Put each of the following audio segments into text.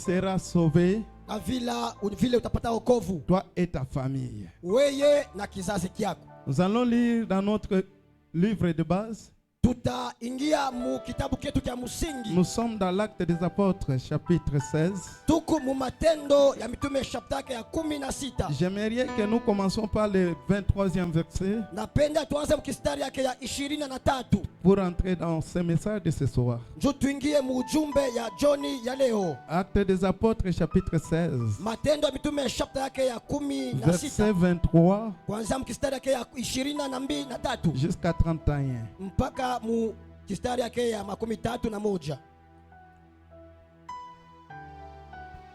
seras sauvé, na vile utapata wokovu toi et ta famille. weye na kizazi kyako. Nous allons lire dans notre livre de base. Tutaingia mu kitabu ketu cha msingi. Nous sommes dans l'Acte des Apôtres, chapitre 16. Tuko mu matendo ya mitume chapter ya 16. J'aimerais que nous commencions par le 23e verset Napenda tuanze mkistari yake ya 23 pour entrer dans ce message de ce soir. njo tuingie mu ujumbe ya Johnny ya leo. Acte des Apôtres, chapitre 16, Matendo ya mitume chapter yake ya verset 16 23 kuanzia mkistari yake ya 23 jusqu'à 31. mpaka mu kistari yake ya 31.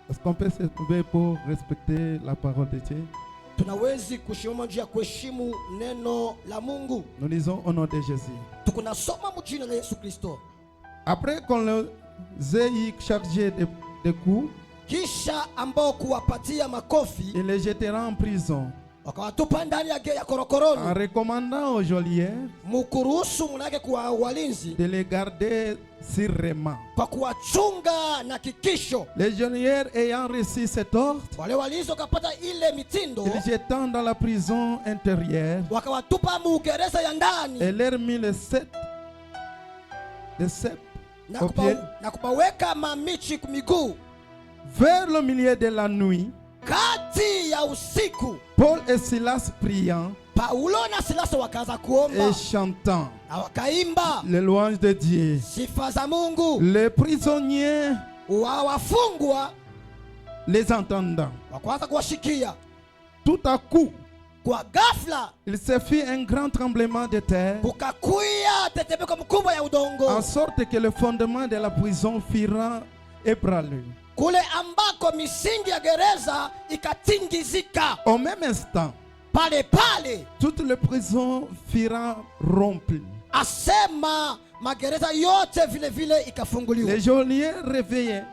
Est-ce qu'on peut se lever pour respecter la parole de Dieu? Tunawezi kushimama njia kuheshimu neno la Mungu. Nous lisons au nom de Jésus. Tukunasoma mjina la Yesu Kristo. Après qu'on les ait chargés de coups, Kisha ambao kuwapatia makofi il les jetera en prison, wakawatupa ndani ya en korokoroni, recommandant aux geôliers mukuruhusu mnake kwa walinzi de les garder sûrement. kwa kuwachunga na kikisho. Les geôliers ayant reçu cet ordre, Wale walinzi wakapata ile mitindo, ils jetant dans la prison intérieure wakawatupa mugereza ya ndani et leur mit les sept na au pied. kupaweka mamichi kumiguu. Vers le milieu de la nuit, Kati ya usiku Paul et Silas priant Paulo na Silasa wakaanza kuomba et chantant na wakaimba les louanges de Dieu. sifa za Mungu. Les prisonniers Wafungwa les entendant. wakaanza kuwashikia. Tout à coup, Kwa ghafla il se fit un grand tremblement de terre, kukakuya tetemeko mkubwa ya udongo, en sorte que le fondement de la prison fut ébranlé. kule ambako misingi ya gereza ikatingizika. Au même instant, Pale pale toutes les prisons furent rompues. asema magereza yote vile vile ikafunguliwa. Les geôliers réveillés,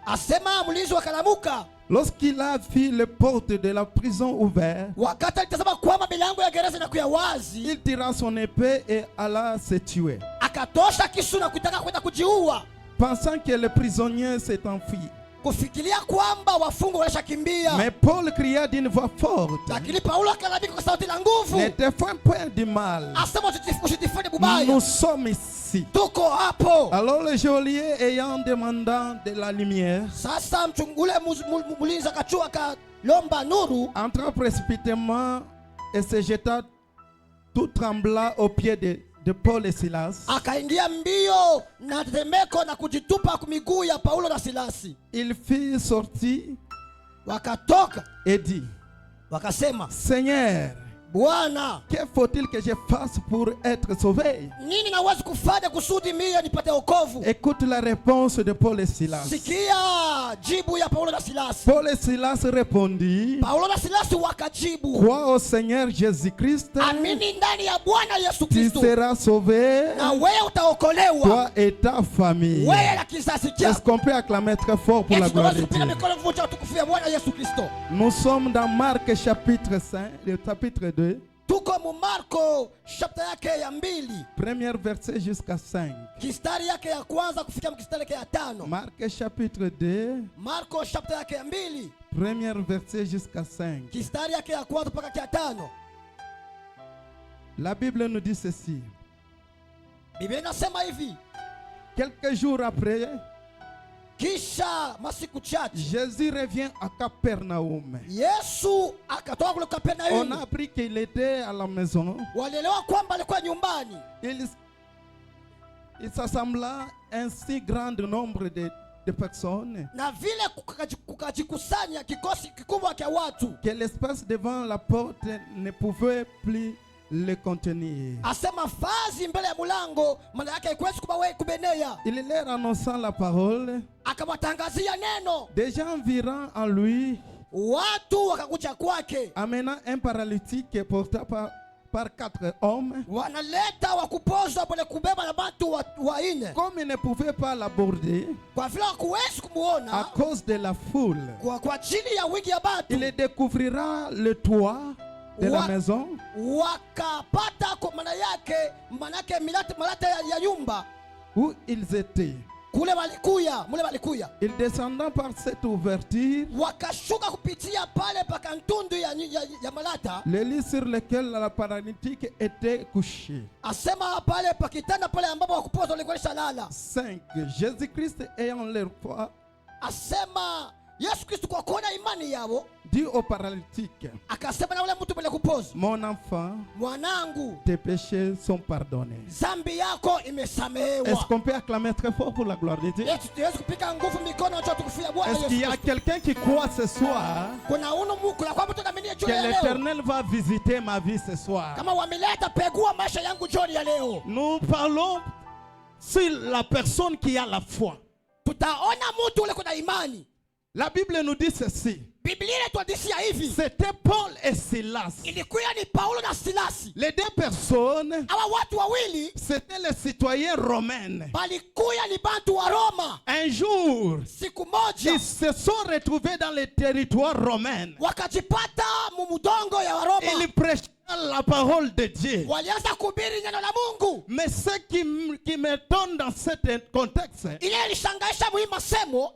Asema mlinzi wakalamuka lorsqu'il a vu les portes de la prison ouvertes, wakati alitazama kwamba milango ya gereza inakuwa wazi, il tira son épée et alla se tuer, akatosha kisu na kutaka kwenda kujiua, pensant que les prisonniers s'est enfui. kufikiria kwamba wafungwa walishakimbia. Mais Paul cria d'une voix forte, Lakini Paulo akalamika kwa sauti la nguvu, ne te fais point du mal, asema usitifanye bubaya, nous sommes ici. tuko hapo. Alors le geôlier ayant demandé de la lumière, Sasa mchungule mulinzi akachua akalomba nuru, entra précipitamment et se jeta tout tremblant aux pieds de Paul et Silas. akaingia mbio na tetemeko na kujitupa kwa miguu ya Paulo na Silasi. Il fit sortir Wakatoka et dit, wakasema, Seigneur, Bwana, que faut-il que je fasse pour être sauvé? nini naweza kufanya kusudi mimi nipate wokovu? Écoute la réponse de Paul et Silas. Sikia jibu ya Paulo na Silasi. Paul et Silas répondit, Paulo na Silasi wakajibu, crois au Seigneur Jésus-Christ, amini ndani ya Bwana Yesu tu Kristo seras sauvé, na wewe utaokolewa, toi et ta famille. wewe na kizazi Est-ce chako. qu'on peut acclamer très fort pour la Eti gloire tunaweza de kupiga Dieu? mikono mvunja utukufu ya Bwana Yesu Kristo. Nous sommes dans Marc chapitre 5, le chapitre 2, Tuko mu Marko chapter yake ya 2 premier verset jusqu'à 5. kistari yake ya kwanza kufikia kistari yake ya 5. Marc chapitre 2, Marko chapter yake ya 2 premier verset jusqu'à 5. kistari yake ya kwanza mpaka ya 5. La Bible nous dit ceci. Biblia inasema hivi, Quelques jours après, kisha masiku chache Jésus revient à Capernaum. Yesu akatoka kule On Kapernaum. a appris qu'il était à la maison. Walielewa kwamba alikuwa nyumbani, Il s'assembla un si grand nombre de personnes na vile kukajikusanya kikosi kikubwa cha watu, que l'espace devant la porte ne pouvait plus le contenir. asema fazi mbele ya mlango maana yake haiwezi kubenea. Il leur annonçant la parole, Akawatangazia neno, des gens virant en lui, watu wakakuja kwake, amenant un paralytique porté par 4 hommes. wanaleta wakupozwa pale kubeba na watu wanne. Comme ils ne pouvaient pas l'aborder Kwa vile hakuwezi à kumuona cause de la foule, kwa ajili ya wingi ya watu, il découvrira le toit de la maison wakapata kwa maana yake malata ya nyumba où ils étaient. Kule walikuya, mule walikuya. Il descendant par cette ouverture, Wakashuka kupitia pale paka ntundu ya malata. le lit sur lequel la paralytique était couchée. Asema pale pakitanda pale ambapo wakupoza walikuwa shalala. 5. Jésus-Christ ayant leur foi, Asema Yesu Kristo kwa kuona imani yao dit au paralytique, akasema na ule mtu mwenye kupoza, mon enfant, mwanangu, tes péchés sont pardonnés. zambi yako imesamehewa. Est-ce qu'on peut acclamer très fort pour la gloire de Dieu? Yesu kupika nguvu mikono cha tukufia Bwana Est-ce qu'il y Yesu a Kristo. quelqu'un qui croit ce soir Kuna uno Mungu na kwa mtu kamini que jioni ya leo. l'Éternel va visiter ma vie ce soir? Kama wameleta pegua maisha yangu jioni ya leo. Nous parlons sur la personne qui a la foi. Tutaona mtu ule kuna imani. La Bible nous dit ceci. Biblia inatuhadithia hivi. C'était Paul et Silas. Ilikuwa ni Paulo na Silasi. Les deux personnes, Hawa watu wawili c'était les citoyens romains. balikuya ni bantu wa Roma. Un jour, Siku moja ils se sont retrouvés dans les territoires romains. wakajipata mumudongo ya Waroma. Ils prêchaient la parole de Dieu. Walianza kuhubiri neno la Mungu. Mais ce qui m'étonne dans ce contexte, Ile ilishangaisha muhimu semo.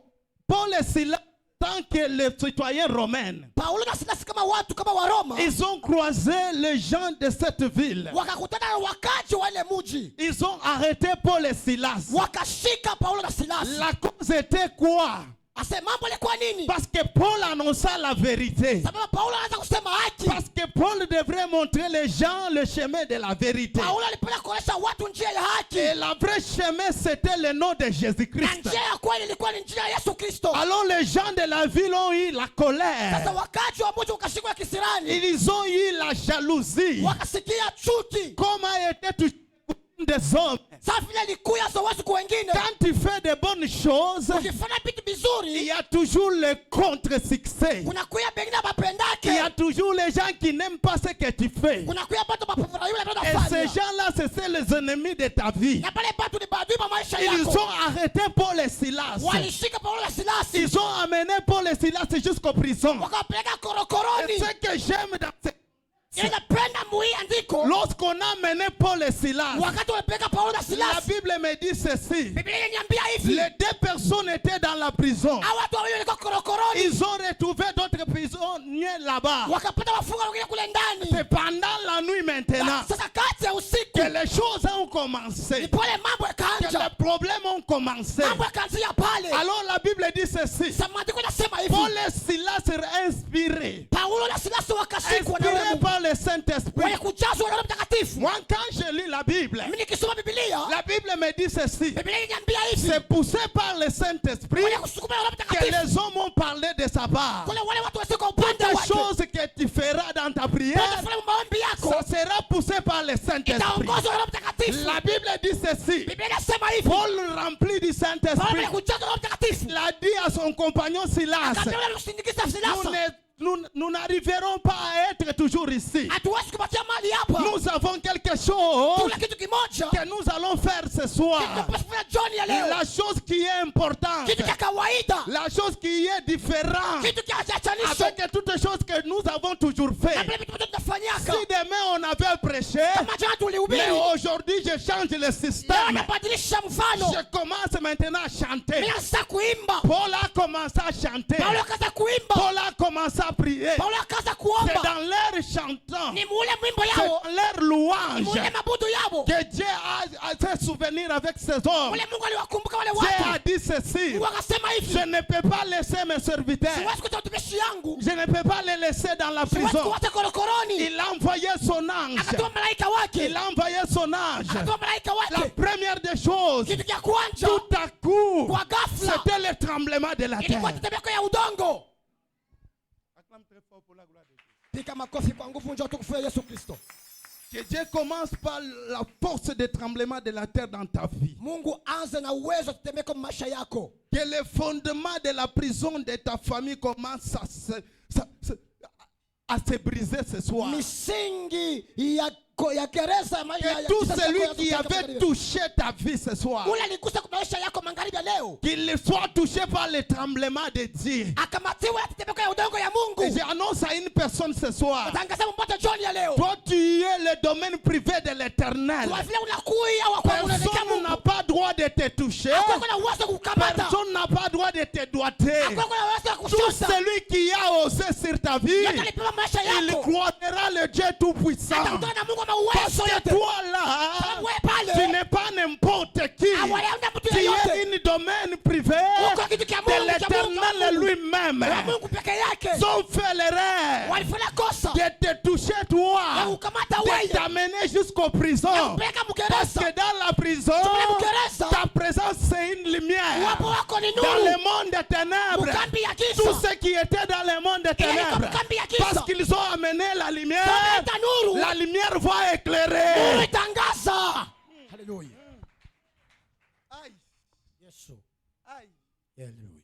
Paul et Silas, tant que les citoyens romains, Paulo na Silasi kama watu kama wa Roma ils ont croisé les gens de cette ville. wakakutana na wakaji wa ile mji. Ils ont arrêté Paul et Silas. Wakashika Paulo na Silasi. La cause était quoi? Ase mambo ilikuwa nini? Parce que Paul annonça la vérité. Sababu Paulo anaanza kusema haki. Parce que Paul devrait montrer les gens le chemin de la vérité. Paulo alipenda kuonesha watu njia ya haki. Et la vraie chemin, c'était le nom de Na Jésus-Christ. njia ya kweli ilikuwa ni njia ya Yesu Kristo. Alors les gens de la ville ont eu la Sasa colère. wakaji wa mji ukashikwa na kisirani. Ils ont eu la jalousie. Wakasikia chuki. Comment était touché des hommes? Sasa vile ilikuya za watu kwa wengine. Quand tu fais de bonnes choses, Ukifanya vitu il vizuri, y a toujours le contre-succès. kunakuya bengine Il y a bapendake. toujours les gens qui n'aiment pas ce que tu fais. Kunakuya batu bapufura yule ndio Et ces nafanya. gens-là, c'est les ennemis de ta vie. Na pale batu ni badui ba maisha Ils yako. ont arrêté Paul et Silas. Walishika Paulo na Silasi. Ils ont amené Paul et Silas jusqu'aux prisons. Wakapeleka Et korokoroni. ce que j'aime dans ce... Inapenda mui andiko. Lorsqu'on a amené Paul et Silas, Wakati walipeleka Paulo na la Silasi. Bible me dit ceci. Biblia inaniambia hivi. Les deux personnes étaient dans la prison. Hawa watu wawili walikuwa korokoroni. Ils ont retrouvé d'autres prisonniers là-bas. Wakapata wafunga wengine kule ndani. C'est pendant la nuit maintenant Sasa kati ya usiku que les choses ont ni commencé. pale mambo Que yakaanza. les problèmes ont commencé. Mambo yakaanzia pale. Alors la Bible dit ceci. Sasa maandiko yanasema hivi. Paul et Silas inspirés. Paulo na Silasi wakashikwa na Inspirés Roho. par le Saint-Esprit. Wenye kujazwa na Roho Mtakatifu. Moi, quand je lis la Bible, Mimi nikisoma Biblia, la Bible me dit ceci. Biblia inaniambia hivi. C'est poussé par le Saint-Esprit Wenye kusukuma na Roho que Mtakatifu. les hommes ont parlé de sa part. Kule wale watu wasio kwa upande Toutes les wake. choses que tu feras dans ta prière, Utafanya maombi yako. ça sera poussé par le Saint-Esprit. Itaongozwa na Roho Mtakatifu. La Bible dit ceci. Biblia inasema hivi. Paul rempli du Paulo Saint-Esprit, mwenye kujazwa na Roho Mtakatifu. il a dit à son compagnon Silas, Akaambia wale kusindikiza Silasi. nous n'arriverons pas à être toujours ici. Hatuwezi kupatia mali hapa. Nous avons quelque chose Kuna kitu kimoja. que nous allons faire ce soir. Tunapaswa kufanya jioni ya leo. La chose qui est importante, Kitu cha kawaida. la chose qui est différente Kitu cha chachanisho. avec toutes les choses que nous avons toujours Na fait. vile vitu vyote tunafanyaka. Si demain on avait prêché, Kama jana tulihubiri. mais aujourd'hui je change le Leo système. nabadilisha mfano. Je commence maintenant à chanter. Mimi sasa kuimba. Paul a commencé à chanter. Paulo akaanza kuimba. Paul a commencé à prier. Paulo akaanza C'est kuomba. dans leur chantant, Ni mule mwimbo c'est yao. dans leur Ni louange mule mabudu yao. que Dieu a fait souvenir avec ses hommes. Mule Mungu aliwakumbuka wale Dieu a watu. dit ceci. Mungu akasema hivi. Je ne peux pas laisser mes serviteurs. Siwezi kuacha watumishi yangu. Je ne peux pas les laisser dans la Siwezi prison. kuwacha korokoroni. Il a envoyé son ange. Akatuma malaika wake. Il a envoyé son ange. Akatuma malaika La wake. première des choses, Kitu cha kwanza. tout à coup, Kwa ghafla. c'était le tremblement de la Ilikuwa terre. tetemeko ya udongo. Acclame très fort pour la gloire de Dieu. Pika makofi kwa nguvu njoo tukufu ya Yesu Kristo. Que Dieu commence par la force de tremblement de la terre dans ta vie. Mungu anze na uwezo wa tetemeko maisha yako. Que le fondement de la prison de ta famille commence à se briser ce soir. Misingi ya Que tout celui qui avait touché ta vie ce soir, qu'il soit touché par le tremblement de Dieu. Et j'annonce à une personne ce soir, toi tu es le domaine privé de l'Éternel. Personne n'a pas droit de te toucher. Personne n'a pas droit de te doigter. Tout celui qui a osé sur ta vie, il croira le Dieu Tout-Puissant. Parce que toi là, tu n'es pas n'importe qui. Tu es une domaine privé de l'Éternel lui-même. Ils ont fait l'erreur de te toucher toi, de t'amener jusqu'aux prisons. Parce que dans la prison, ta présence c'est une lumière. Dans le monde des ténèbres, tous ceux qui étaient dans le monde des ténèbres, parce qu'ils ont amené la lumière va éclairer. Alléluia. Aïe. Yesu. Aïe. Alléluia.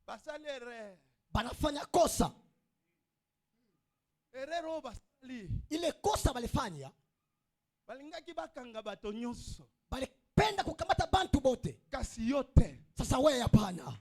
Basali erreur. Banafanya kosa. Erreur basali. Ile kosa balifanya. Balingaki bakanga bato nyonso. Balipenda kukamata bantu bote. Kasi yote. Sasa wewe hapana.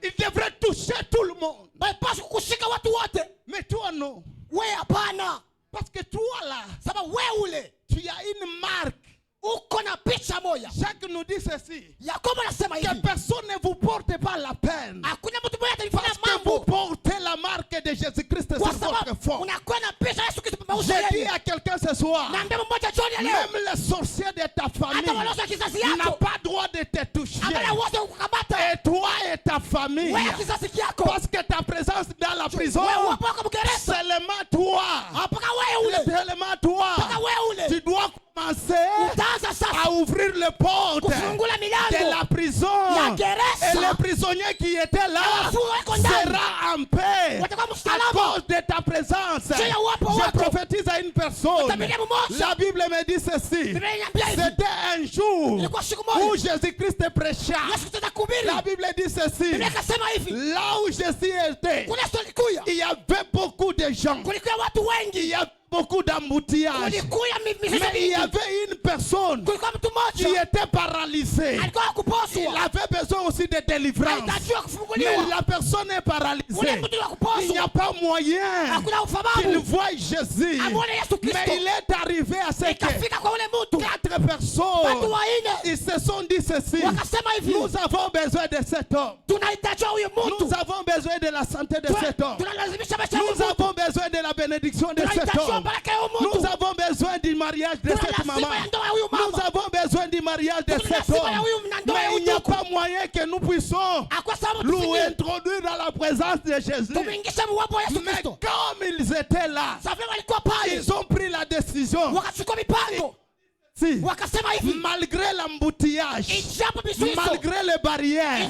Il devrait toucher tout le monde. Balipaswa kushika watu wote. Mais toi non. Wewe hapana. Parce que toi là, sababu wewe ule, tu as une marque. Uko na picha moja. Jacques nous dit ceci. Yakobo anasema hivi. Que personne ne vous porte pas la peine. Hakuna mtu mmoja atalifanya mambo. Parce que vous portez la marque de Jésus-Christ sur votre front. Unakuwa na picha Yesu Kristo kwa uso wako. Je dis à quelqu'un ce soir. Naambia mmoja jioni leo. Même les sorciers de ta famille n'ont pas droit de te toucher. Et toi et ta famille. Parce que ta présence dans la prison, seulement toi. Seulement toi. Tu dois commencer à ouvrir les portes de la prison. Et les prisonniers qui étaient là seront en paix à cause de ta présence. Je prophétise à une personne. La Bible me dit ceci. C'était un jour où Jésus-Christ prêcha. La Bible dit ceci. Là où Jésus était, il y avait beaucoup de gens. Il y avait beaucoup d'embouteillages. Mais il y avait une personne qui était paralysée. Il avait besoin aussi de délivrance. Mais la personne est paralysée. Il n'y a pas moyen qu'il voie Jésus. Mais il est arrivé à ce que 4 personnes, ils se sont dit ceci. Nous avons besoin de cet homme. Nous avons besoin de la santé de cet homme. Nous avons besoin de la bénédiction de cet homme. Nous avons besoin du mariage de cette maman. Nous avons besoin du mariage de cet homme. Mais il n'y a pas moyen que nous puissions nous introduire dans la présence de Jésus. Mais comme ils étaient là, ils ont pris la décision. Malgré l'embouteillage, malgré les barrières,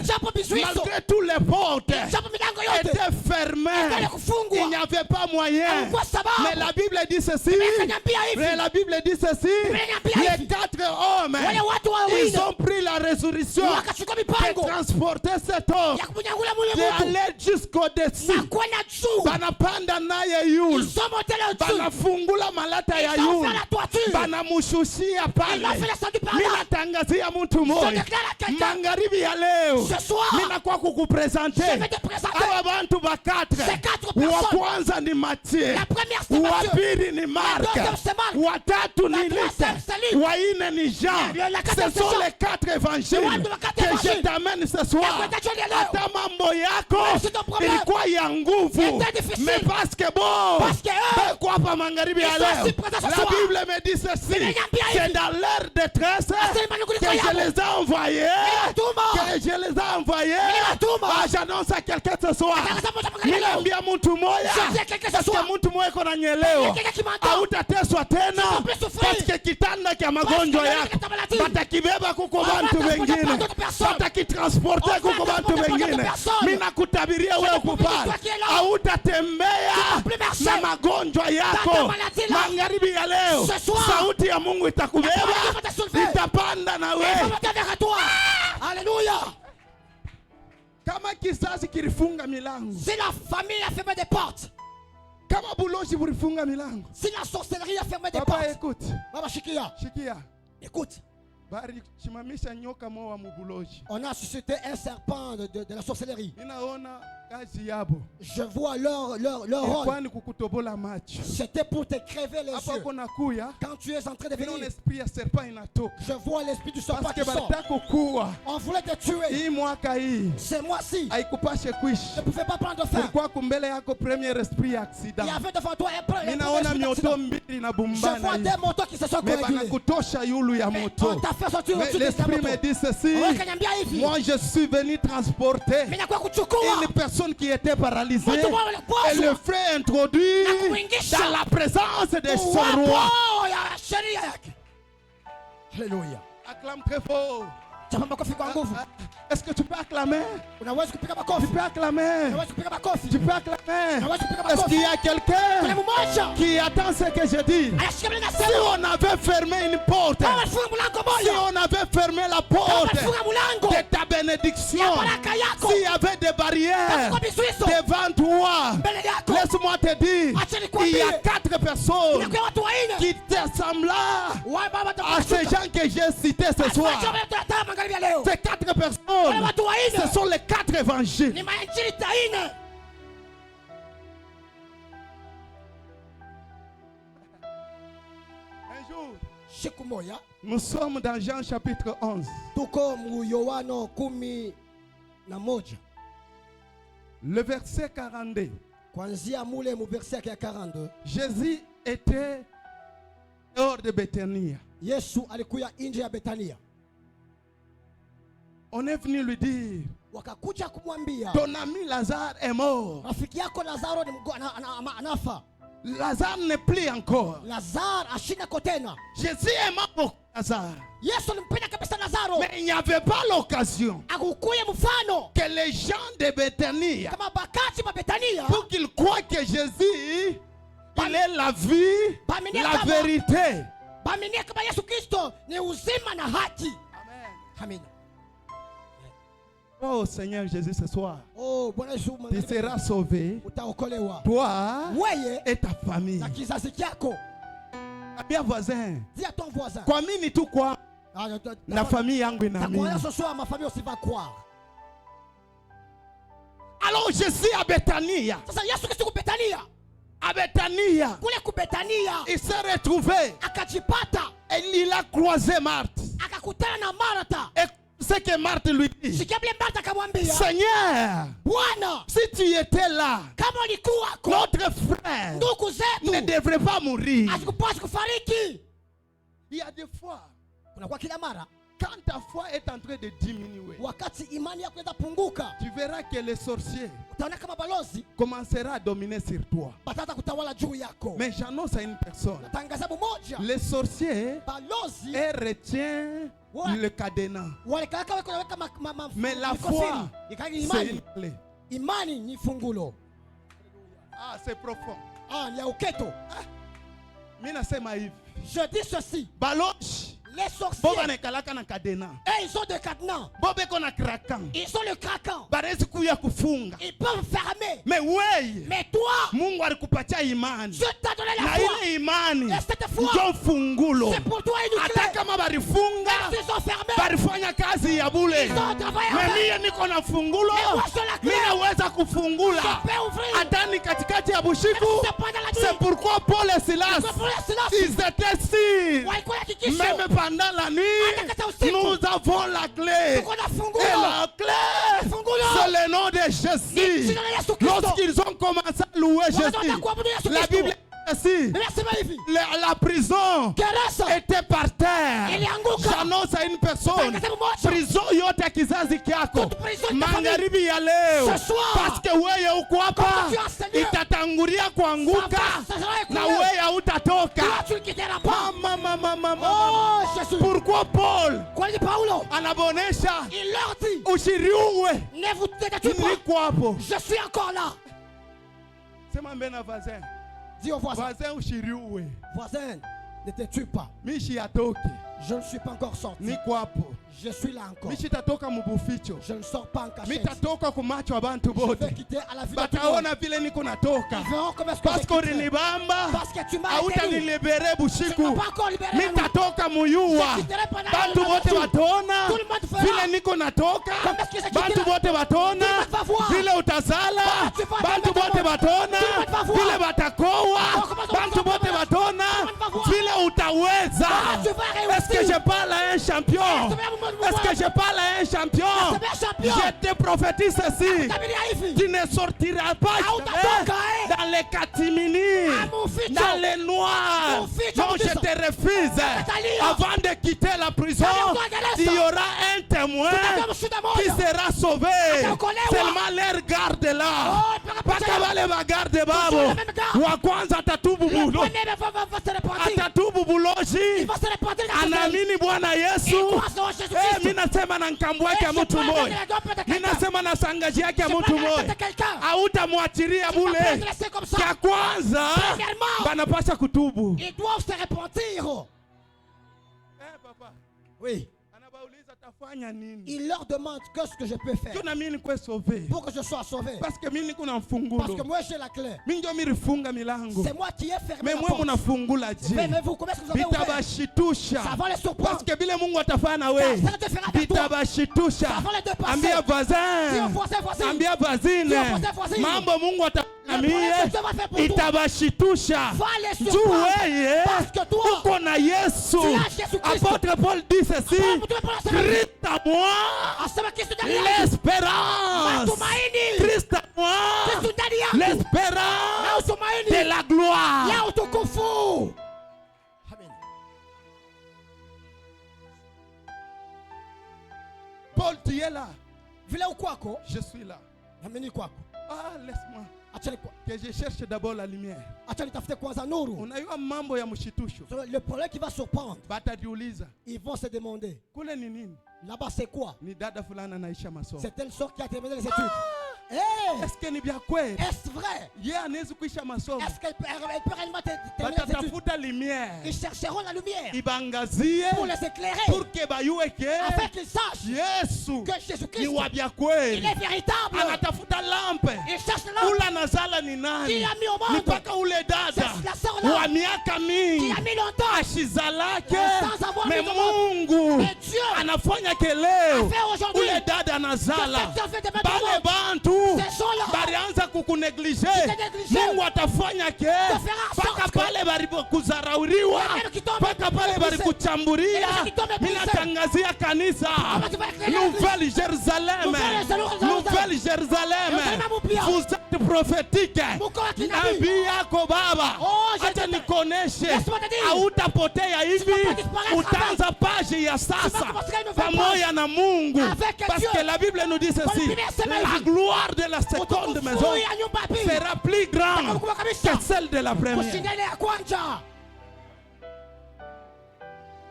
malgré tous les portes étaient fermées, il n'y avait pas moyen. Mais la Bible dit ceci. Mais la Bible dit ceci. Les 4 hommes, ils ont pris la résurrection de transporter cet homme, d'aller jusqu'au-dessus. Banapanda naye yulu, banafungula malata ya yulu, banamushushia pale. Mina tangazia mtu moja magharibi ya leo, mina kwa kukupresente hawa bantu ba 4. Wa kwanza ni Matthieu, wa pili ni Marc, wa tatu ni Luc, wa nne ni Jean. Ce sont les 4 évangiles que je t'amène ce soir. Hata mambo yako ilikuwa ya nguvu, mais parce que bon kwa hapa magharibi ya leo, la Bible me dit ceci. C'est dans leur détresse que je les ai envoyés. J'annonce à quelqu'un ce soir. Ninaambia mtu moja, parce que mtu moja iko na nyeleo, hautateswa tena. Parce que kitanda cha magonjwa yako batakibeba kuko bantu wengine, batakitransporte kuko bantu wengine. Mimi nakutabiria wewe kupala, hautatembea na magonjwa yako. Magharibi ya leo, sauti ya Mungu itakubeba, itapanda na wewe. Alléluia. Kama kizazi kilifunga milango, si la famille a fermé des portes, Kama buloji bulifunga milango. Si la sorcellerie a fermé des Papa, portes. écoute. Baba Shikia. Shikia. Écoute. Bari chimamisha nyoka mowa mubuloji. On a suscité un serpent de la sorcellerie. Ninaona kazi yabo. Je vois leur rôle. Kwani kukutobola macho. C'était pour te crever les Hapo yeux. kunakuya. Quand tu es en train de venir, Ninaona esprit ya serpent inatoka. je vois l'esprit du serpent Parce qui que sort. balitaka kukuwa. On voulait te tuer. Hii mwaka hii. Ce mois-ci, Haikupashe ne kuishi. pouvait pas prendre fin. Kulikuwa kumbele yako premier esprit ya Il accident. y avait devant toi un premier Ninaona esprit mioto d'accident. mbili na Je vois bumbana hii. des motos qui se sont Mais coagulés. banakutosha yulu ya Mais moto. on t'a fait sortir Mais au-dessus de ta l'esprit moto. me dit ceci. Wakaniambia hivi. Moi je suis venu transporter Mimi nakuwa kuchukua. une personne qui était paralysée Mtu mmoja et le fait introduire Na kuingisha. dans la présence de son Wapo roi. ya sheria yake. Haleluya. Acclame très fort. Chapa makofi kwa nguvu. Est-ce que tu peux acclamer? Unaweza kupiga Tu makofi. peux acclamer? Unaweza kupiga makofi. Tu peux acclamer? Unaweza kupiga Est-ce qu'il y a makofi. Kuna quelqu'un mmoja qui attend ce que je dis? anashika mimi Si nasema. on avait fermé une porte, Kama funga mlango si moja. on avait fermé la Kama porte funga mlango. de ta bénédiction, Ya baraka yako. s'il y avait des barrières Kwa bizuizo. devant toi, Mbele yako. laisse-moi te dire, Acha nikwambie. il y a 4 personnes Kuna watu wanne. qui te ressemblent Wa baba à ces gens que j'ai cités ce soir. Ces 4 personnes, ce sont les 4 évangiles. Ni mainjili taine. Un jour, Siku moja nous sommes dans Jean chapitre 11. tuko mu Yohana 11. Le verset 42. Kuanzia mule mu verset ya 42. Jésus était hors de Béthanie. Yesu alikuya nje ya Betania. On est venu lui dire, Wakakuja kumwambia, ton ami Lazare est mort. rafiki yako Lazaro ni anafa. Lazare n'est plus encore. Lazaro ashindako tena. Jésus est mort pour Lazare. Yesu alimpenda kabisa Lazaro. Mais il n'y avait pas l'occasion Akukuye mfano que les gens de Béthanie, kama bakati ba Betania, pour qu'ils croient que Jésus, il est la vie, la vérité. baaminie kama Yesu Kristo ni uzima na haki. Amen. Amina. Oh Seigneur Jésus, ce soir, Oh Bwana Yesu, tu seras sauvé, utaokolewa. toi Weye et ta famille. na kizazi chako. Bien voisin, Dis à ton voisin. kwa mimi tu kwa na famille yangu inaamini. Ce soir ma famille aussi va croire. Alors Jésus à Béthanie, Sasa Yesu Kristo ku Betania. à Béthanie, Kule ku Betania il s'est retrouvé akajipata, et il a croisé Marthe. akakutana na Martha. Et ce que Marthe lui dit, Sikia vile Martha akamwambia, Seigneur, Bwana, si tu étais là, kama ulikuwako, notre frère ndugu ne zetu devrait pas mourir. asikupasi kufariki. Il y a des fois, Kunakuwa kila mara quand ta foi est en train de diminuer, wakati imani yako inaanza punguka, tu verras que les sorciers utaona kama balozi commenceront à dominer sur toi. bataanza kutawala juu yako. Mais j'annonce à une personne, Tangaza mmoja, les sorciers, balozi elles retiennent Ouais. le cadenas. walikaweka weka Mais la mikofini. foi, Ikagi c'est imani. une clé. Imani ni fungulo. Ah, c'est profond. Ni ya uketo. Mimi nasema hivi, Je dis ceci, balochi les sorciers, boba nekalaka na kadena, ils ont des cadenas, bobeko na krakan, ils ont le craquant, barezi kuya kufunga. ils peuvent fermer. Mais wewe Mais toi, Mungu alikupatia imani, je t'ai donné la na foi. ile imani Et cette foi, ndio fungulo. c'est pour toi une Hata clé. kama barifunga, Ils sont fermés. barifanya kazi ya bule, Ils ont travaillé mais avec. mie niko na fungulo, Mais moi, j'ai la clé. mimi naweza kufungula Je peux ouvrir. hata ni katikati ya bushiku. C'est pas dans la C'est nuit. pourquoi Paul et Silas, C'est pour la silence. ils étaient sûrs. Walikuwa na kikisho. Même pendant la nuit, Hata kata usiku. nous avons la clé. Tuko na fungulo. Et la clé, Fungulo. c'est le nom de Ni Jésus. jina la Yesu Kristo. Lorsqu'ils ont commencé à louer Wakati Jésus, kuabudu Yesu la Kristo. Bible dit ceci, Nimesema hivi. la prison Gereza était par terre. ilianguka. J'annonce à une personne, Tangaza mmoja. prison yote ya kizazi kyako, Toute prison ya magharibi ya leo, Ce soir. parce que wewe uko hapa, Comme tu as Seigneur. itatangulia kuanguka Ça va na écouler. wewe hautatoka. Toi, tu ne quitteras pas. Mama. Oh, Jésus. Pourquoi Paul Kwa nini Paulo? anabonesha Il leur dit, ushiriuwe ne vous détruisez pas. niko hapo? Je suis encore là. Sema mbele na voisin, Dis au voisin. voisin ushiriuwe. Voisin, Ne te tue pas. Mishi atoke. Je ne suis pas encore sorti. Niko hapo. Je suis là encore. Mishi tatoka mubuficho. Je ne sors pas en cachette. Mitatoka kumacho abantu bote. Je vais quitter à la vie de tout le monde. Bataona vile niko natoka. Ils verront comment est-ce que Parce j'ai quitté. ulinibamba. Parce que tu m'as été Hautanilibere Tu bushiku. m'as pas encore libéré. Mitatoka muyua. Je quitterai pendant Bantu le bote jour. batona. Tout le monde verra. Vile niko natoka. Comment est-ce que j'ai quitté Bantu la- bote batona. Tout le monde va voir. Vile utazala. Comment tu vas Bantu dans le bote monde. batona. Tout le monde va voir. Vile batakoa. Comment tu vas Bantu voir. bote batona. Tout le monde va voir. Vile utaweza. Comment tu vas réussir. Est-ce que je parle à un champion? Est-ce que je parle à un champion? C'est un champion. Je te prophétise ceci. Tu ne sortiras pas dans les catimini, dans les noirs. Donc je te refuse. Avant de quitter la prison, il y aura un témoin qui sera sauvé. Seulement leur garde là. Pakabale bagarde babo. Wa kwanza atatubu bulo. Atatubu buloji. Anaamini Bwana Yesu. Mimi nasema na nkambu yake ya mtu mmoja. Mimi nasema na sangaji yake ya mtu mmoja. Hautamwachilia bule. Kwa kwanza banapasha kutubu. Ils doivent se repentir. Papa. Oui. Anabauliza tafanya nini? Il leur demande qu'est-ce que je peux faire Tuna mimi nikuwe sauvé. pour que je sois sauvé. Parce que mimi niko na Parce que mfungulo. moi j'ai la clé. Mimi ndio mirifunga milango. C'est moi qui ai fermé Mais la mwe porte. mnafungula Mais je. vous, comment est-ce que vous avez ouvert? Vitabashitusha. Ça va les surprendre. Parce que vile Mungu atafanya na wewe. Ça te fera avec toi. Vitabashitusha. Ça va les dépasser. Ambia Dis au voisin. voisin. Ambia voisine. Dis au voisin. Mambo Mungu atafanya Le problème que Dieu va faire pour toi. itabashitusha. Va les Juu surprendre. wewe Parce que toi, uko na Yesu. tu as Jésus-Christ. Apôtre Paul dit ceci. Christ à moi. asema Kristo ndani yako. L'espérance. Matumaini. Christ à moi. Kristo ndani yako. L'espérance Na utumaini. de la gloire. Ya utukufu. Amen. Paul, tu es là. Vile ukwako, Je suis là. nami ni kwako. Ah, laisse-moi. Acha Que je cherche d'abord la lumière. nitafute kwanza nuru. Unajua mambo ya mshitusho. Le problème qui va surprendre, Batajiuliza. ils vont se demander, Kule ni nini? là-bas c'est quoi? Ni dada fulana anaisha masomo. C'est telle sorte qui a terminé les études. Hey, Est-ce que ni vya kweli? est-ce vrai? Yeye anaweza kuisha masomo. Est-ce qu'elle peut réellement terminer les études? Batatafuta lumière. Ils chercheront la lumière Ibangazie pour les éclairer, pour que bayue que afin qu'ils sachent Yesu que ni Jésus-Christ, wa vya il kweli. est véritable. Anatafuta lampe. Ils cherchent l'homme Ula nazala ni qui nani? a mis au Ni monde, mpaka ule dada C'est la sœur là wa miaka qui mingi a mis longtemps. ashizalake. Sans avoir Me mis au monde. Mungu Mais Dieu anafanya keleo fait aujourd'hui ule dada anazala. que cette fête de Bale Bethléem, bantu ces gens-là barianza kukuneglige. néglige. Mungu atafanya ke fera en sorte mpaka que pale bari kuzarauriwa, même qui tombe mpaka pale bari méprisé. kuchamburia. Et qui tombe méprisé. Minatangazia kanisa tu vas éclairer Nouvelle Jérusalem, Nouvelle Jérusalem. Nouvelle Jérusalem. Yerusalemu mpya. Vous êtes prophétique. Mko wa kinabii. Nabii yako baba, Oh, je acha te- nikoneshe, Laisse-moi te dire. hautapotea hivi. Tu vas pas disparaître Utaanza page ya sasa commencer une nouvelle pamoja na Mungu, Avec parce Dieu. que la Bible nous dit ceci: Bible inasema la hivi. gloire de la seconde Utukufu maison ya nyumba ya pili sera plus grande Utakuwa kabisa. que celle de la première. kushinda ile ya kwanza.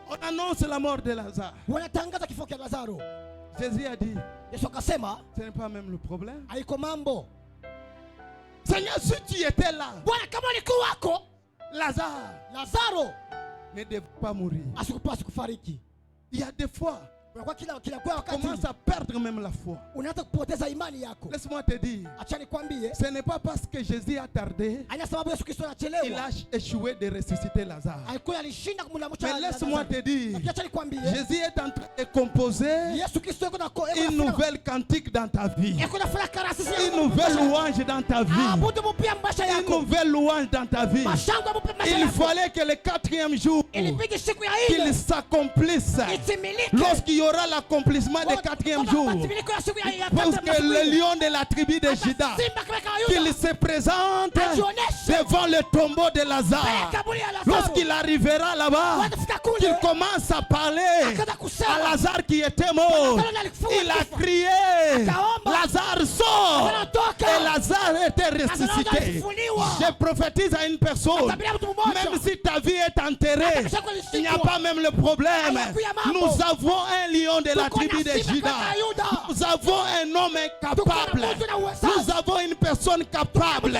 On annonce la mort de Lazare. Wanatangaza kifo cha Lazaro. Jésus a dit, Yesu akasema ce n'est pas même le problème. haiko mambo. Seigneur, si tu étais là, Bwana, kama ulikuwa wako Lazare ne devait pas mourir. asikupasi kufariki. Il y a des fois, Unakuwa kila kwa wakati commence à perdre même la foi. unaanza kupoteza imani yako. Laisse-moi te dire, Acha nikwambie, ce n'est pas parce que Jésus a tardé, haina sababu Yesu Kristo il anachelewa. a échoué de ressusciter Lazare. Alikuwa alishinda kumlamusha Mais laisse-moi te dire, Lakini acha nikwambie, Jésus est en train de composer Yesu Kristo yuko na une nouvelle cantique dans ta vie, yuko na fanya karasisi une nouvelle louange dans ta vie, abudu mpya mbasha une yako. nouvelle louange dans ta vie. Mashangwe mpya mbasha Il yako. fallait que le quatrième jour, Ilibidi siku ya qu'il nne s'accomplisse. itimilike. Lorsqu'il y aura l'accomplissement du quatrième jour, Matimiriko ya siku ya parce tatu que le lion de la tribu de Juda, Simba kama Yuda qu'il se présente ajioneshe devant le tombeau de Lazare. kaburi ya Lazaro. Lorsqu'il arrivera là-bas, Watafika kule qu'il commence à parler akaanza à kusema Lazare qui était mort. Il a crié, Lazare sort. Et Lazare était ressuscité. Je prophétise à une personne, même si ta vie est enterré, il n'y a pas même le problème. Nous avons un lion de la tribu de Juda. Nous avons un homme capable. Nous avons une personne capable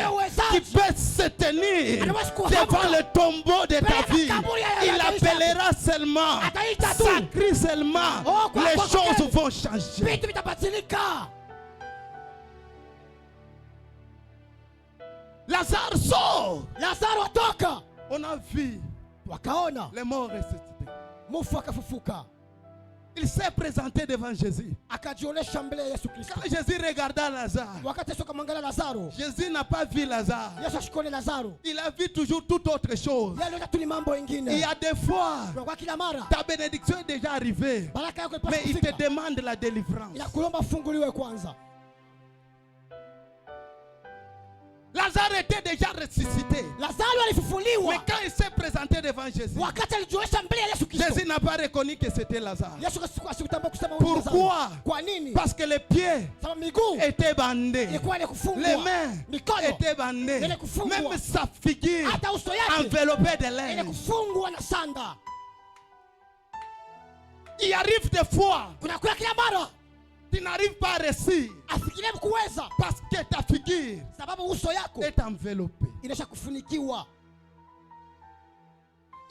qui peut se tenir devant le tombeau de David. Il appellera seulement, ça crie seulement, les choses vont changer. Lazare sort. On a vu les morts ressuscités. Il s'est présenté devant Jésus. Quand Jésus regarda Lazare, Jésus n'a pas vu Lazare. Il a vu toujours toute autre chose. Il y a des fois, ta bénédiction est déjà arrivée, mais il te demande la délivrance. Lazare était déjà ressuscité. Mais quand il s'est présenté devant Jésus, Jésus n'a pas reconnu que c'était Lazare. Pourquoi? Parce que les pieds étaient bandés, les mains étaient bandées, même sa figure enveloppée de laine. Il arrive des fois, tu n'arrives pas à réussir parce que ta figure est enveloppée.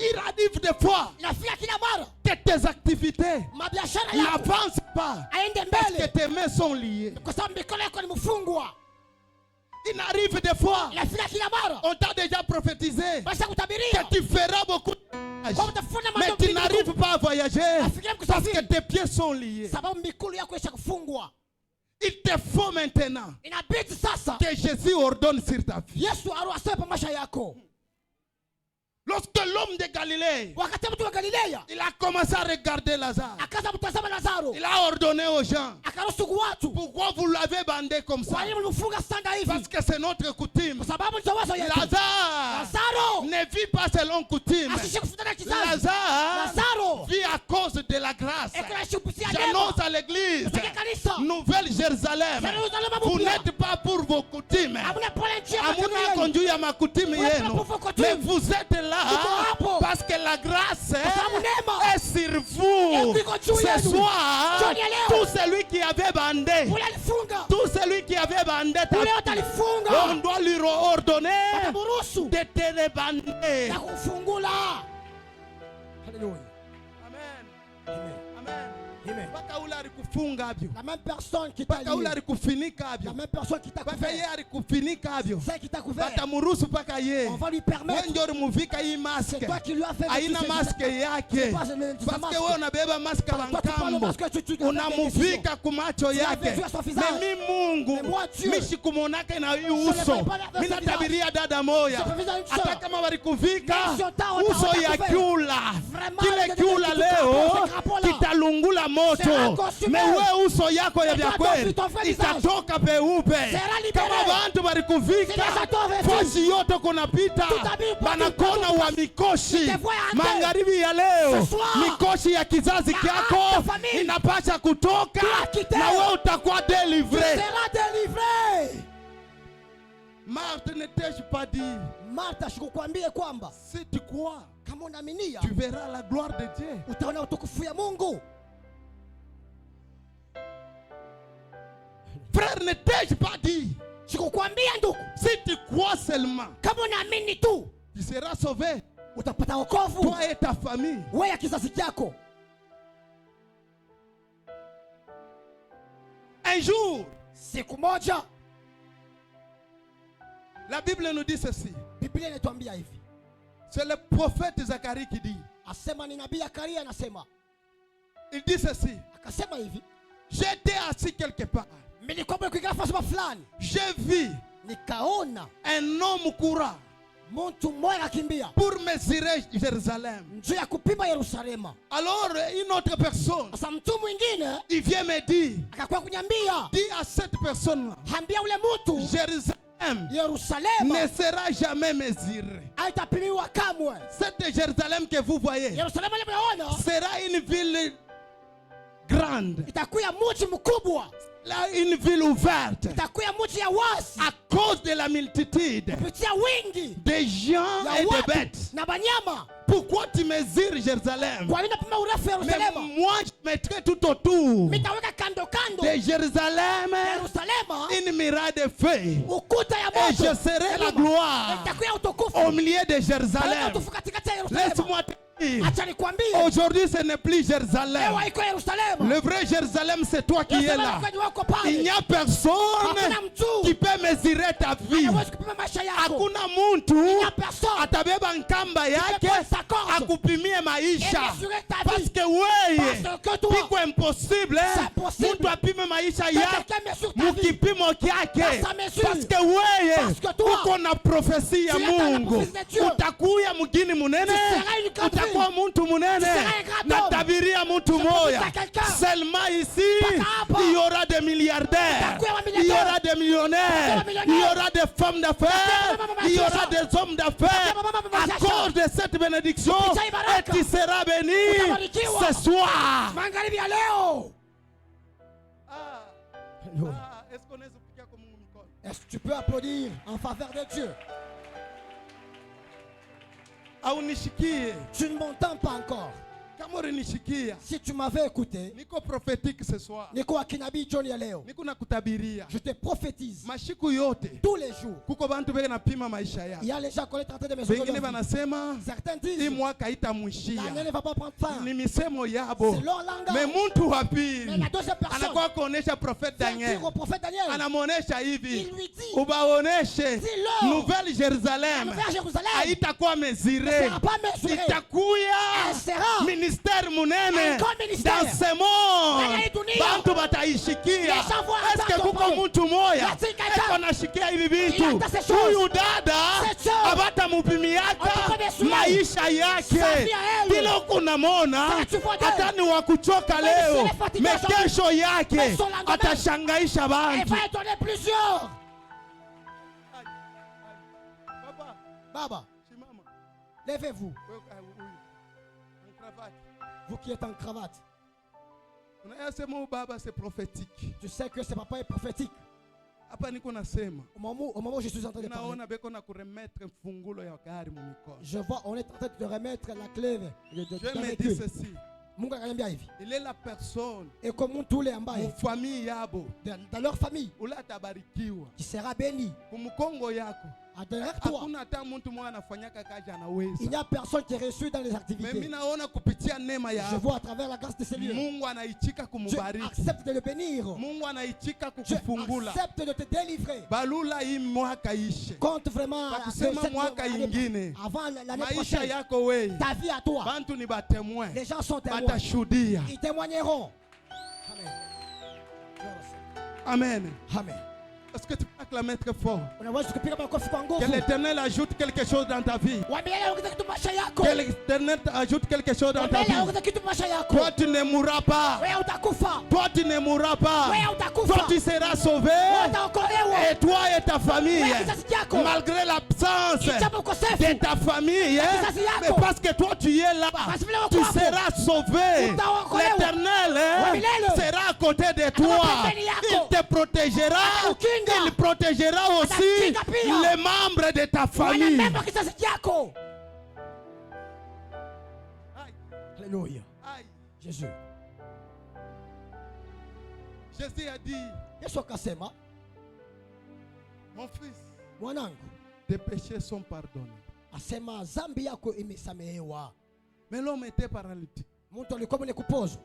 Il arrive des fois que tes activités n'avancent pas parce que tes mains sont liées. Il arrive des fois, on t'a déjà prophétisé que tu feras beaucoup de voyages, mais tu n'arrives pas à voyager parce que tes pieds sont liés. Il te faut maintenant que Jésus ordonne sur ta vie. Lorsque l'homme de Galilée, il a commencé à regarder Lazare, il a ordonné aux gens, pourquoi vous l'avez bandé comme ça? Parce que c'est notre coutume. Lazare ne vit pas selon coutume. Lazare vit à cause de la grâce. J'annonce à l'église, Nouvelle Jérusalem, vous n'êtes pas pour vos coutumes. Mais vous êtes là parce que la grâce est sur vous. Ce soir, tout celui qui avait bandé, on doit lui ordonner de te rebander. Alléluia. Amen. Amen. La même personne qui t'a lié, la même personne qui t'a couvert, on va lui permettre. C'est toi qui lui as fait mais wewe uso yako ya vya kweli itatoka peupe. Kama watu walikuvika fosi yote kunapita banakona wa mikoshi magharibi ya leo, mikoshi ya kizazi kyako inapasha kutoka na wewe utakuwa délivré. Marthe ne t'ai-je pas dit? Martha, sikukwambie kwamba si tu crois, kama unaaminia, tu verras la gloire de Dieu. Utaona utukufu ya Mungu. Frère, ne t'ai-je pas dit? Sikukwambia ndugu, si tu crois seulement, kama unaamini tu, tu seras sauvé. Utapata wokovu. Toi et ta famille. Wewe ya kizazi chako. Un jour, siku moja, la Bible nous dit ceci. Biblia inatuambia hivi. C'est le prophète Zacharie qui dit. Asema ni nabii Zakaria anasema. Il dit ceci. Akasema hivi. J'étais assis quelque part. Nilikuwa kuingia nafasi fulani. J'ai vu. Nikaona un homme courant. Mtu mmoja akimbia. Pour mesurer Jérusalem. Njoo ya kupima Yerusalema. Alors une autre personne. Sasa mtu mwingine, il vient me dire. Akakuwa kunyambia. Dis à cette personne là. Hambia ule mtu. Yerusalem ne sera jamais mesuré. Cette Jérusalem que vous voyez sera une ville grande. Là, une ville ouverte. itakuwa mji ya wazi À cause de la multitude kupitia wingi des gens ya et des watu bêtes. na banyama. Pourquoi tu mesures Jérusalem? Kwa nini napima urefu wa Mais Yerusalema? moi, je mettrai tout autour Mitaweka kando kando de Jérusalem Yerusalema une muraille de feu. ukuta ya Et moto. je serai la gloire Itakuwa utukufu au milieu de Jérusalem. utukufu katikati ya Yerusalema. Laisse-moi te dire, Acha nikwambie, aujourd'hui ce n'est plus Jérusalem. leo haiko Yerusalema. Le vrai Jérusalem, c'est toi qui es là. Yerusalema kwani wako pale. Il n'y a personne Hakuna mtu qui peut mesurer ta vie. hawezi kupima maisha yako. Hakuna muntu Il n'y a personne atabeba nkamba yake prendre sa corde akupimie maisha. et mesurer ta vie. Parce que wewe Parce que toi, piko impossible c'est impossible. muntu apime maisha que yake quelqu'un mesure ta vie mukipimo kyake. dans sa mesure. Parce que wewe Parce que toi, uko na profesi ya tu es dans la Mungu. prophétie de Dieu. Utakuya mugini munene, Tu seras une grande utakuwa ville. muntu munene. Tu seras un grand homme. Natabiria muntu Je moya. profite à quelqu'un. Seulement ici, Paka hapa. il y aura des milliardaires, Utakuwa wa il y milliardaire. aura des millionnaires, Utakuwa millionnaire. il y aura des femmes d'affaires, Utakuwa il y aura mama des hommes d'affaires. Utakuwa mama À cause de cette bénédiction, Kupitia et baraka. tu seras béni Utabarikiwa. ce soir. magharibi ya leo. Est-ce qu'on est expliqué comme Nicole? Est-ce que tu peux applaudir en faveur de Dieu? Aunishikie. Tu ne m'entends pas encore. Kama ulinishikia, Si tu m'avais écouté, niko prophétique ce soir. niko akinabii John ya leo. Niko nakutabiria. Je te prophétise Mashiku yote tous les jours. kuko bantu beke napima maisha Il yao. y a les gens qui sont en train de me sauver Wengine leur vie. banasema Certains hii disent mwaka l'année haitamwishia. ne va pas prendre fin. Ni misemo yabo. C'est leur langage. Me muntu wa Mais pili la deuxième personne anakuwa kuonesha prophète vient Daniel, dire au prophète Daniel, anamuonesha hivi, il lui dit, ubaoneshe Dis-leur, Nouvelle Jérusalem vers Jérusalem haitakuwa ne mesure, sera pas mesuré. itakuya Elle sera ministère munene un grand ministère. dans ce monde. Ndani ya hii dunia. Bantu bataishikia. Les gens vont Eske entendre kuko parler. mtu moya Y a-t-il quelqu'un eko nashikia hivi qui vitu? entend ces choses? Huyu dada Cette sœur, abata on peut mupimiaka pas mesurer maisha sa yake vie à elle. vile ukunamona Ça, tu vois d'elle. hata ni wa kuchoka Même leo, si elle est fatiguée me aujourd'hui, kesho yake mais son lendemain, atashangaisha elle bantu. va étonner plusieurs. Papa, Baba, simama. levez-vous, Wewe, huyu, en cravate. vous qui êtes en cravate. Unayasema huyu baba c'est prophétique. Tu sais que ce papa est prophétique. Hapa niko nasema Au moment où je suis en train de parler, naona beko na kuremettre mfungulo ya gari mu mikono. je vois, on est en train de remettre la clé de Je d'un me dis véhicule. ceci, Mungu akaniambia hivi, il est la personne et comme tous les mu ambaye famille yabo dans leur famille ule atabarikiwa. qui sera béni Kumkongo yako derrière toi. hakuna hata mtu mmoja anafanyaka kazi anaweza. Il n'y a personne qui est reçu dans les Mimi activités. naona kupitia neema Je ya vois à travers la grâce de Seigneur. Mungu anaichika Dieu kumubariki. accepte de le bénir. Mungu anaichika Dieu kukufungula. accepte de te délivrer. Balula hii mwaka ishe. Compte vraiment Kwa kusema mwaka ingine. avant l'année Maisha prochaine. yako wewe. Ta vie à toi. Bantu ni batemwe. Les gens sont témoins. Batashuhudia. Ils témoigneront. Amen. Amen. Amen. Est-ce que tu peux acclamer très fort? Unaweza kupiga makofi kwa nguvu. Que l'Éternel ajoute quelque chose dans ta vie. Waambie ongeza kitu maisha yako. Que l'Éternel ajoute quelque chose dans ta Waambie vie. ongeza kitu maisha yako. Toi, tu ne mourras pas. Wewe utakufa. Toi, tu ne mourras pas. Wewe utakufa. Toi, tu seras sauvé. Wewe utaokolewa. Et toi et ta famille, Wewe kizazi chako. malgré l'absence Ijapo ukosefu. de ta famille, kizazi yako. mais parce que toi, tu es là, Basi vile tu uko hapo. seras sauvé. Utaokolewa. L'Éternel Wa milele. sera à côté de toi. pembeni yako. Il te protégera. Atakukinga. Il protégera aussi Atakukinga pia. les membres de ta famille. Wanamemba kizazi chako. Aïe, Alléluia. aïe. Jésus. Jésus a dit, Yesu akasema, mon fils, mwanangu, tes péchés sont pardonnés. asema dhambi yako imesamehewa. Mais l'homme était paralytique. Mtu alikuwa mwenye kupozwa.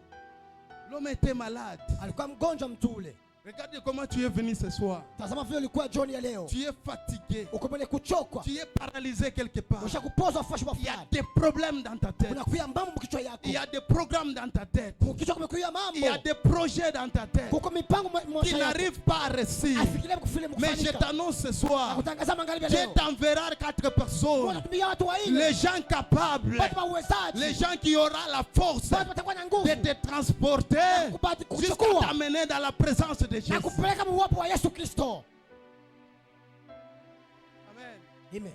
L'homme était malade. Alikuwa mgonjwa mtu ule. Regarde comment tu es venu ce soir. Tazama vile ulikuwa John ya leo. Tu es fatigué. Uko mwenye kuchokwa. Tu es paralysé quelque part. Ushakupozwa fashi Il y a fulani. des problèmes dans ta tête. Unakuya mambo mkichwa yako. Il y a des programmes dans ta tête. Mkichwa kumekuya Il y a mambo. des projets dans ta tête Kuko mipango qui mwasha yako. n'arrivent pas à réussir. Afikirie kufile Mais je mkufanyika. t'annonce ce soir, Nakutangaza magharibi ya Dieu leo. t'enverra 4 personnes. Unatumia watu wanne. Les gens capables. Watu wa uwezaji. Les gens qui auront la force Watu watakuwa na nguvu. de te transporter jusqu'à kuchukua t'amener dans la présence de na Jésus. kupeleka uwepo wa Yesu Kristo. Amen. Amen.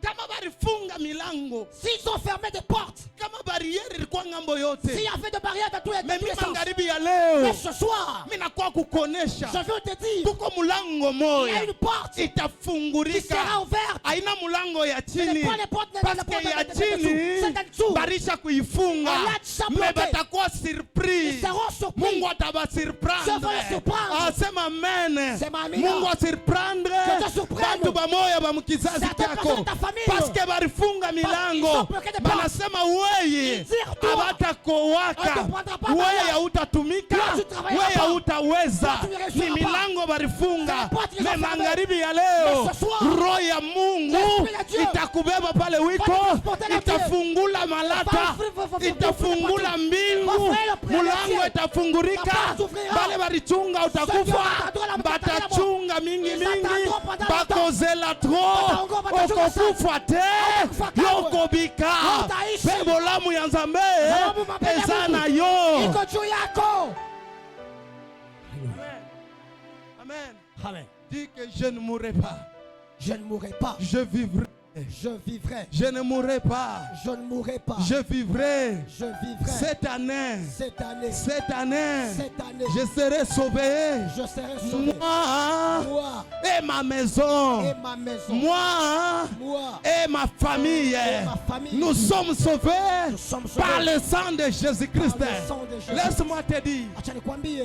Kama barifunga milango, s'ils ont fermé des portes, kama barrière ilikuwa ngambo yote, s'il y avait de barrières dans tous les sens, magharibi ya leo, mais ce soir, mimi nakuwa kukonesha, je veux te dire, kuko mulango il y a moya une porte qui itafungurika, sera ouverte. haina mulango ya chini, Parce que ya chini barisha kuifunga, mais batakuwa surprise, Mungu atabasurprendre. Asema amen. Mungu asurprendre batu bamoya ba mkizazi kyako, parce que barifunga milango, banasema wewe abatakowaka, wewe hautatumika, wewe hautaweza, ni milango barifunga. Me magharibi ya leo, roho ya Mungu itakubeba pale wiko, itafungula malata, itafungula mbingu, mulango itafungurika, bale barichunga utakufa, batachunga mingi mingi, bakozela tro, okokufa te, yokobika, pebolamu ya Nzambe ezana yo. Amen. Amen. Dis que je ne mourrai pas. Je ne mourrai pas. Je vivrai. Je vivrai. Je ne mourrai pas. Je ne mourrai pas. Je vivrai. Je vivrai. Cette année. Cette année. Cette année. Cette année. Je serai sauvé. Je serai sauvé. Moi. Et ma maison. Et ma maison. Moi. Moi. Et ma famille. Et ma famille. Nous sommes sauvés. Nous sommes sauvés. Par le sang de Jésus-Christ. Laisse-moi te dire. Acha nikwambie.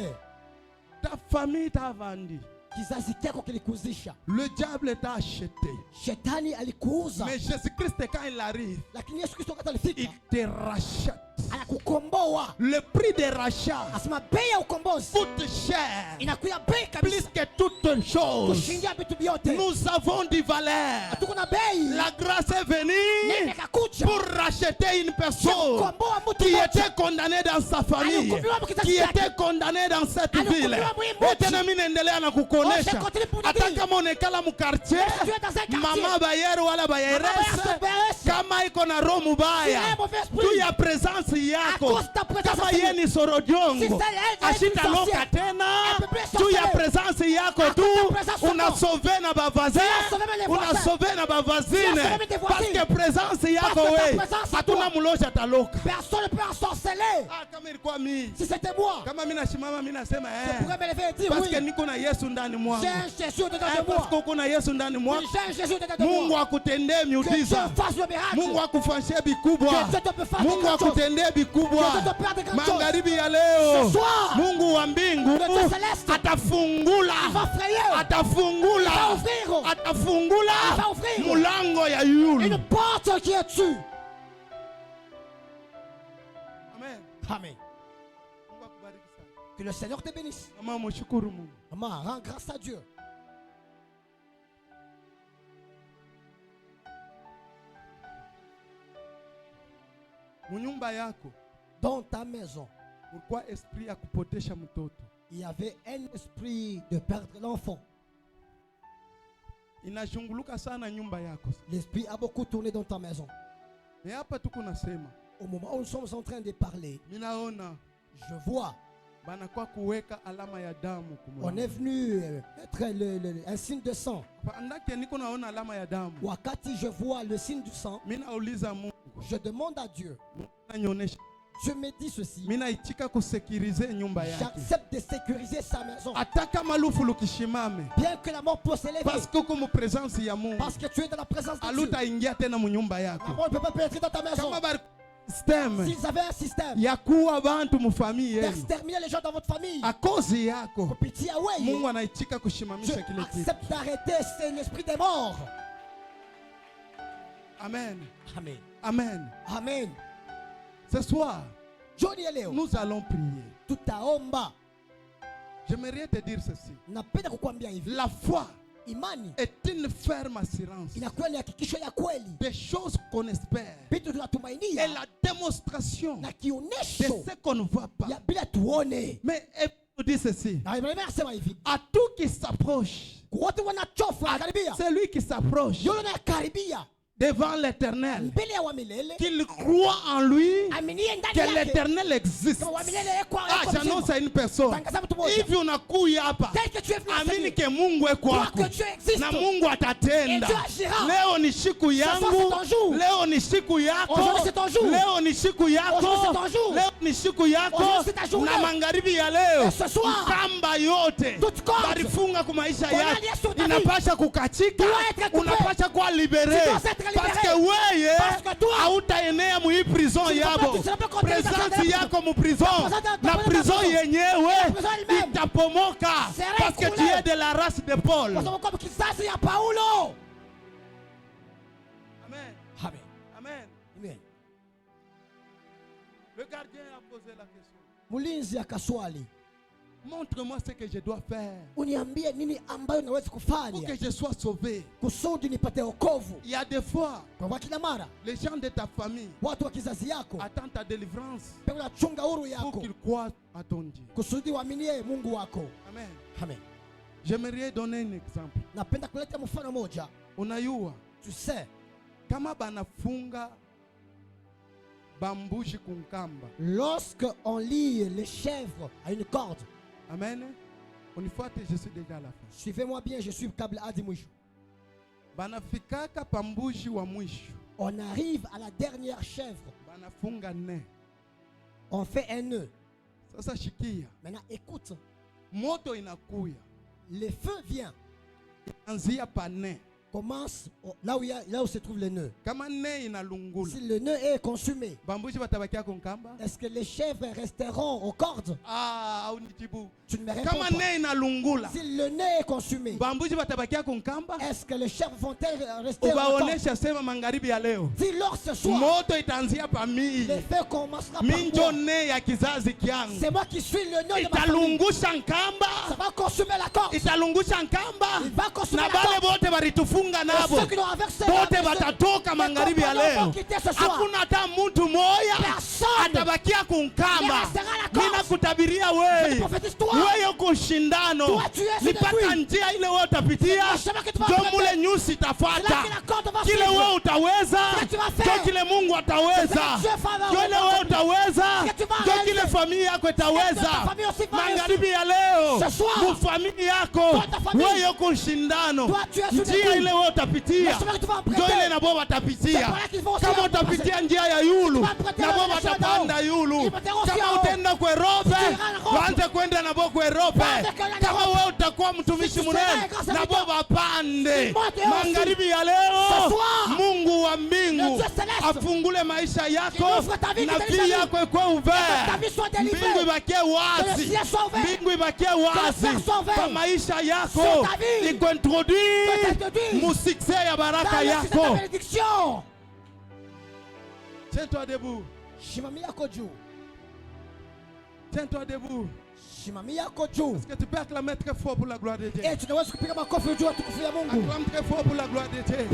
Ta famille t'a vendu. Kizazi chako kilikuzisha. Le diable t'a acheté. Shetani alikuuza. Mais Jésus-Christ quand il arrive, lakini Yesu Kristo wakati alifika, il te rachète. Anakukomboa. Le prix de rachat asema bei ya ukombozi coûte cher. Inakuya bei kabisa. Plus que toute chose. Kushindia vitu vyote. Nous avons du valeur. Tuko na bei. La grâce est venue pour racheter une personne qui était condamnée dans sa famille, qui était condamnée dans cette ville. Etenemi nendelea na kukonesha. Hata kama unekala mu quartier, mama bayeru wala bayerese, kama iko na roho mubaya, tu ya presence yako, kama yeye ni sorodiongo, ashitaloka tena, tu ya presence yako tu, unasove na bavaze, unasove na bavazine, parce que presence yako we, hatuna muloja taloka. Personne ne peut ensorceler. Kama ilikuwa mimi, si c'était moi, kama mimi nashimama mimi nasema je pourrais me lever et dire parce oui, que niko na Yesu ndani mwangu. J'ai un Jésus dedans de moi. Parce que uko na Yesu ndani mwako. J'ai un Jésus dedans de moi. Mungu akutendee miujiza. Mungu akufanyie bikubwa. Mungu akutendee bikubwa. Magharibi ya leo, Mungu wa mbingu atafungula, atafungula mulango ya yulu. Une porte qui est tue. Amen. Amen. Que le Seigneur te bénisse. Maman, rends grâce à Dieu. Dans ta maison, pourquoi esprit a kupotesha mtoto? Il y avait un esprit de perdre l'enfant. Inashunguluka sana nyumba yako. L'esprit a beaucoup tourné dans ta maison. Mais hapa tuko nasema, au moment où nous sommes en train de parler, je vois, on est venu mettre un signe de sang. Wakati je vois le signe du sang, je demande à Dieu. Je me dis ceci. J'accepte de sécuriser sa maison. Bien que la mort peut s'élever. Parce que tu es dans la présence de Dieu. La mort ne peut pas pénétrer dans ta maison. S'ils avaient un système d'exterminer les gens dans votre famille, pour pitié, Dieu accepte d'arrêter l'esprit des morts. Amen. Amen. Amen. Amen. Ce soir, nous allons prier. Tout à omba. J'aimerais te dire ceci. La foi est une ferme assurance des choses qu'on espère et la démonstration de ce qu'on ne voit pas. Mais vous dit ceci: à tout qui s'approche, à celui qui s'approche, devant l'Éternel, qu'il croit en lui, que l'Éternel existe. Ah, j'annonce à une personne, hivi unakuya hapa amini ke Mungu kwako na Mungu atatenda. Leo ni siku yangu, leo ni siku yako, leo ni siku yako, leo ni siku yako. Na magharibi ya leo kamba yote barifunga kwa maisha yako inapasha kukachika, unapasha kuwa libere, parce que weye hautaenea mu prison yabo. Presence yako mu prison na prison yenyewe itapomoka, parce que tu es de la race de Paul. Amen. Amen. Amen. Amen. Le gardien a posé la question. Mulinzi akaswali, montre-moi ce que je dois faire uniambie nini ambayo naweza kufanya pour que je sois sauvé. Kusudi nipate wokovu. Il y a des fois, kwa kila mara, les gens de ta famille, watu wa kizazi yako, attendent ta délivrance pour qu'ils croient à ton Dieu. Kusudi waaminie Mungu wako. Amen. Amen. J'aimerais donner un exemple. Napenda kuleta mfano moja. Unayua, tu sais, kama banafunga bambushi kunkamba, lorsque on lie les chèvres à une corde. Amen. On y faut, je suis déjà à la fin. Suivez-moi bien, je suis câble hadi mwisho. Banafikaka pambushi wa mwisho. On arrive à la dernière chèvre. Banafunga ne. On fait un nœud. Sasa shikia. Maintenant écoute. Moto inakuya. Le feu vient. Anzia pa ne. Commence là où se trouve le nœud. Si le nœud est consumé, est-ce que les chèvres resteront aux cordes? Ah, tu ne me réponds pas. Si le nœud est consumé, est-ce que les chèvres vont rester aux cordes? Si lors ce soir, le feu commencera par moi. C'est moi qui suis le nœud de ma famille. Ça va consumer la corde. Il va consumer la corde. Bote batatoka magharibi ya leo. Hakuna hata mtu moya atabakia kunkamba. Nina kutabiria wewe uko shindano, nipata njia ile wewe utapitia, ndio mule nyusi tafuata. Kile wewe utaweza, ndio kile Mungu ataweza. Ndio ile wewe utaweza, ndio kile familia yako itaweza. Magharibi ya leo, mu familia yako wewe uko shindano, njia ile wewe utapitia, ndio ile na baba atapitia. Kama utapitia njia ya yulu, na baba atapanda yulu. Kama utaenda kwa Europe, waanze kwenda na baba kwa Europe. Kama wewe utakuwa mtumishi mnene, na baba pande. Magharibi ya leo, Mungu wa mbingu afungule maisha yako, na vie yako ikuwe ouvert. Mbingu ibakie wazi, mbingu ibakie wazi kwa maisha yako, ikuintroduire mu succès ya baraka yako. Tiens-toi debout. Tiens-toi debout. Est-ce que tu peux acclamer très fort pour la gloire de Dieu? Acclame très fort pour la gloire de Dieu.